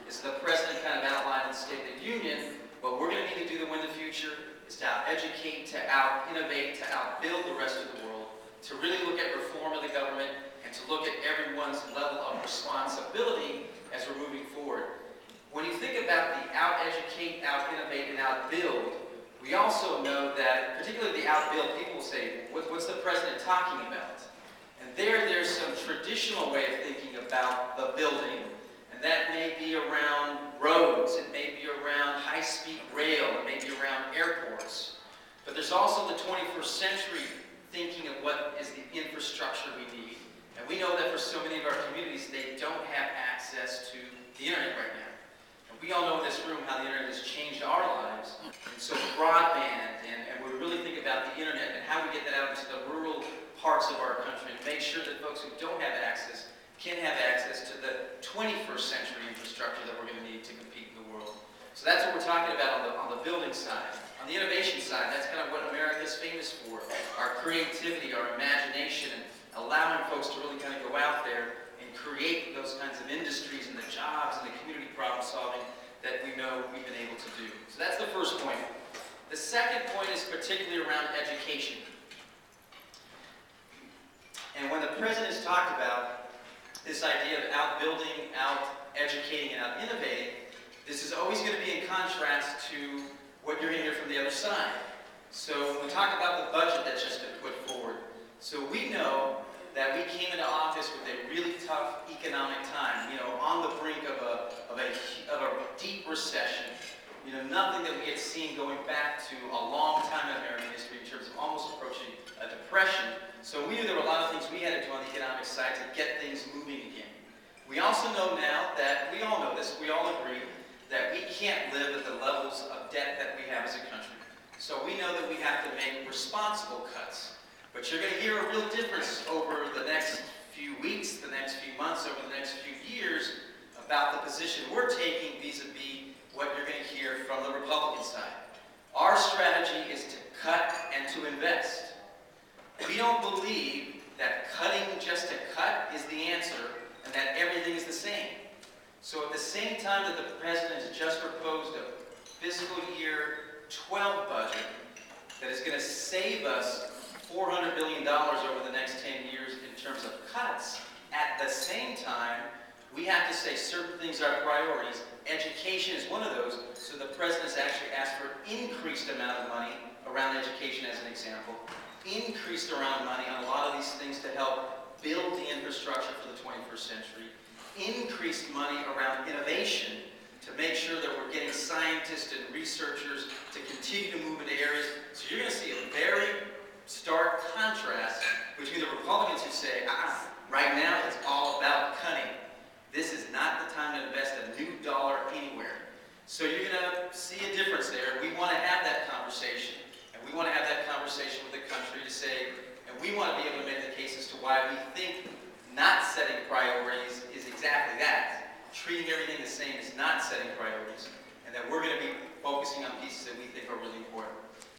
as the President kind of outlined in the State of the Union, what we're going to need to do to win the future is to out-educate, to out-innovate, to out-build the rest of the world, to really look at reform of the government, and to look at everyone's level of responsibility as we're moving forward. When you think about the out-educate, out-innovate, and out-build, we also know that, particularly the out-build, people will say, what's the President talking about? And there's some traditional way of thinking about the building, and that may be around roads, it may be around high-speed rail, it may be around airports. But there's also the 21st century thinking of what is the infrastructure we need. And we know that for so many of our communities, they don't have access to the internet right now. And we all know in this room how the internet has changed our lives. And so broadband, and we really think about the internet and how we get that out into the rural parts of our country and make sure that folks who don't have access can have access to the 21st century infrastructure that we're going to need to compete in the world. So that's what we're talking about on the building side. On the innovation side, that's kind of what America's famous for, our creativity, our imagination, and allowing folks to really kind of go out there and create those kinds of industries and the jobs and the community problem solving that we know we've been able to do. So that's the first point. The second point is particularly around education. And when the President has talked about this idea of out-building, out-educating, and out-innovating, this is always going to be in contrast to what you're going to hear from the other side. So when we talk about the budget that's just been put forward, so we know that we came into office with a really tough economic time, on the brink of a deep recession, nothing that we had seen going back to a long time in American history in terms of almost approaching a depression. So we knew there were a lot of things we had to do on the economic side to get things moving again. We also know now that, we all know this, we all agree, that we can't live at the levels of debt that we have as a country. So we know that we have to make responsible cuts. But you're going to hear a real difference over the next few weeks, the next few months, over the next few years about the position we're taking vis-a-vis what you're going to hear from the Republican side. Our strategy is to cut and to invest. We don't believe that cutting just to cut is the answer and that everything is the same. So at the same time that the President has just proposed a fiscal year 12 budget that is going to save us $400 billion over the next 10 years in terms of cuts, at the same time, we have to say certain things are priorities. Education is one of those, so the President has actually asked for increased amount of money around education as an example, increased amount of money on a lot of these things to help build the infrastructure for the 21st century, increased money around innovation to make sure that we're getting scientists and researchers to continue to move into areas. So you're going to see a very stark contrast between the Republicans who say, right now it's all about cutting. This is not the time to invest a new dollar anywhere. So you're going to see a difference there. We want to have that conversation, and we want to have that conversation with the country to say, and we want to be able to make the case as to why we think not setting priorities is exactly that. Treating everything the same is not setting priorities, and that we're going to be focusing on pieces that we think are really important.